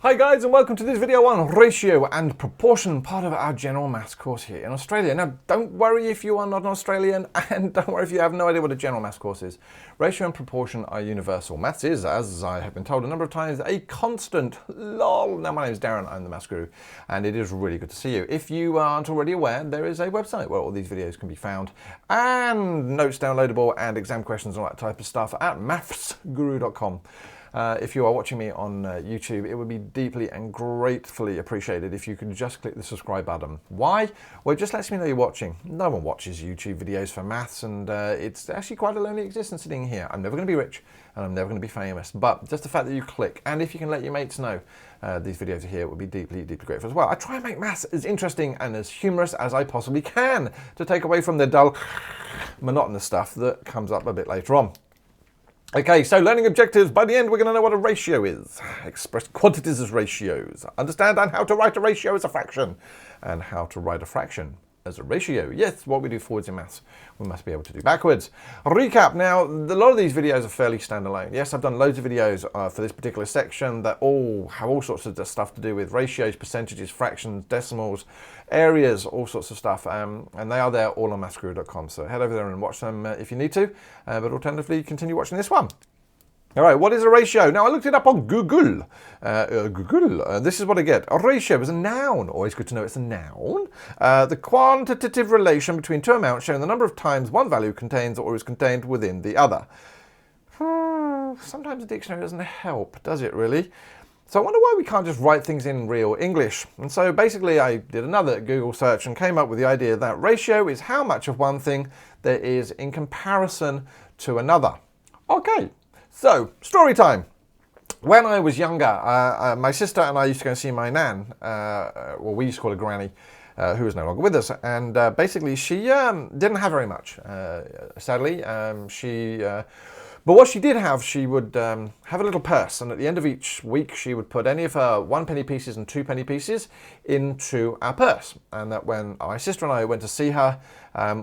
Hi guys, and welcome to this video on ratio and proportion, part of our general maths course here in Australia. Now don't worry if you are not an Australian, and don't worry if you have no idea what a general maths course is. Ratio and proportion are universal. Maths is, as I have been told a number of times, a constant. Lol. Now my name is Darren, I'm the MaffsGuru, and it is really good to see you. If you aren't already aware, there is a website where all these videos can be found, and notes downloadable, and exam questions and all that type of stuff at MaffsGuru.com. If you are watching me on YouTube, it would be deeply and gratefully appreciated if you could just click the subscribe button. Why? Well, it just lets me know you're watching. No one watches YouTube videos for maths, and it's actually quite a lonely existence sitting here. I'm never going to be rich, and I'm never going to be famous, but just the fact that you click, and if you can let your mates know these videos are here, it would be deeply, deeply grateful as well. I try and make maths as interesting and as humorous as I possibly can to take away from the dull, monotonous stuff that comes up a bit later on. Okay, so learning objectives. By the end, we're going to know what a ratio is. Express quantities as ratios. Understand and how to write a ratio as a fraction. And how to write a fraction as a ratio. Yes, what we do forwards in maths, we must be able to do backwards. Recap. Now, a lot of these videos are fairly standalone. Yes, I've done loads of videos for this particular section that all have all sorts of stuff to do with ratios, percentages, fractions, decimals, areas, all sorts of stuff. And they are there all on MaffsGuru.com. So head over there and watch them if you need to. But alternatively, continue watching this one. All right, what is a ratio? Now, I looked it up on Google. This is what I get. A ratio is a noun. Always good to know it's a noun. The quantitative relation between two amounts showing the number of times one value contains or is contained within the other. Sometimes a dictionary doesn't help, does it really? So I wonder why we can't just write things in real English. And so basically I did another Google search and came up with the idea that ratio is how much of one thing there is in comparison to another. Okay. So, story time. When I was younger, my sister and I used to go and see my nan, well, we used to call her Granny, who is no longer with us. And basically, she didn't have very much, sadly. But what she did have, she would have a little purse. And at the end of each week, she would put any of her 1 penny pieces and 2 penny pieces into our purse. And that when my sister and I went to see her,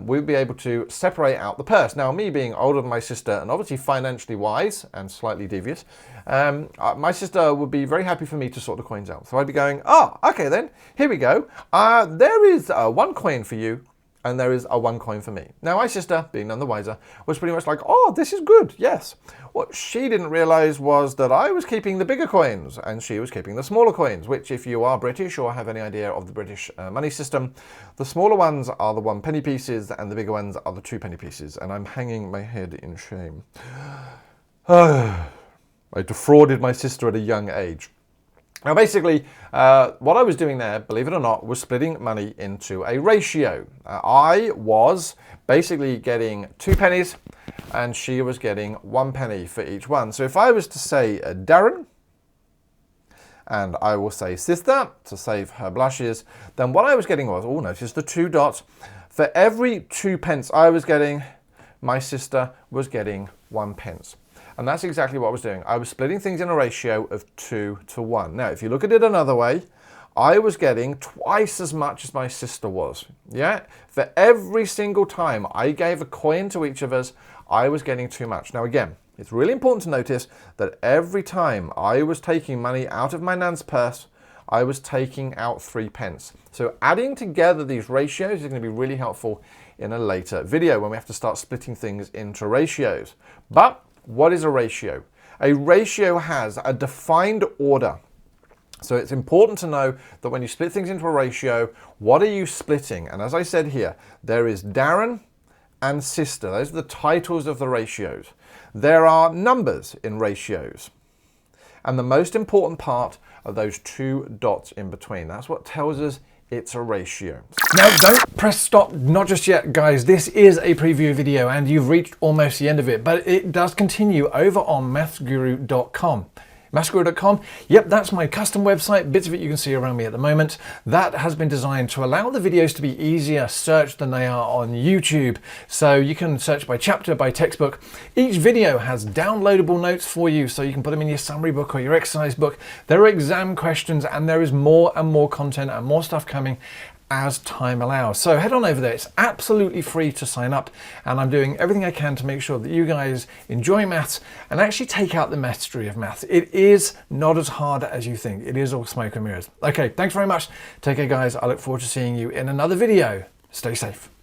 we'd be able to separate out the purse. Now, me being older than my sister and obviously financially wise and slightly devious, my sister would be very happy for me to sort the coins out. So I'd be going, oh, okay then, here we go. There is 1 coin for you, and there is a 1 coin for me. Now, my sister, being none the wiser, was pretty much like, oh, this is good, yes. What she didn't realize was that I was keeping the bigger coins and she was keeping the smaller coins, which if you are British or have any idea of the British money system, the smaller ones are the 1 penny pieces and the bigger ones are the 2 penny pieces. And I'm hanging my head in shame. I defrauded my sister at a young age. Now, basically, what I was doing there, believe it or not, was splitting money into a ratio. I was basically getting 2 pennies, and she was getting 1 penny for each one. So if I was to say Darren, and I will say sister, to save her blushes, then what I was getting was, oh, notice the 2 dots. For every 2 pence I was getting, my sister was getting 1 pence. And that's exactly what I was doing. I was splitting things in a ratio of 2 to 1. Now, if you look at it another way, I was getting twice as much as my sister was. Yeah? For every single time I gave a coin to each of us, I was getting too much. Now, again, it's really important to notice that every time I was taking money out of my nan's purse, I was taking out 3 pence. So adding together these ratios is going to be really helpful in a later video when we have to start splitting things into ratios. But what is a ratio? A ratio has a defined order. So it's important to know that when you split things into a ratio, what are you splitting? And as I said here, there is Darren and sister. Those are the titles of the ratios. There are numbers in ratios. And the most important part are those 2 dots in between. That's what tells us it's a ratio. Now, don't press stop, not just yet, guys. This is a preview video and you've reached almost the end of it, but it does continue over on MaffsGuru.com. MaffsGuru.com, yep, that's my custom website. Bits of it you can see around me at the moment. That has been designed to allow the videos to be easier searched than they are on YouTube. So you can search by chapter, by textbook. Each video has downloadable notes for you, so you can put them in your summary book or your exercise book. There are exam questions, and there is more and more content and more stuff coming. as time allows. So head on over there. It's absolutely free to sign up, and I'm doing everything I can to make sure that you guys enjoy maths and actually take out the mystery of maths. It is not as hard as you think. It is all smoke and mirrors. Okay, thanks very much. Take care, guys. I look forward to seeing you in another video. Stay safe.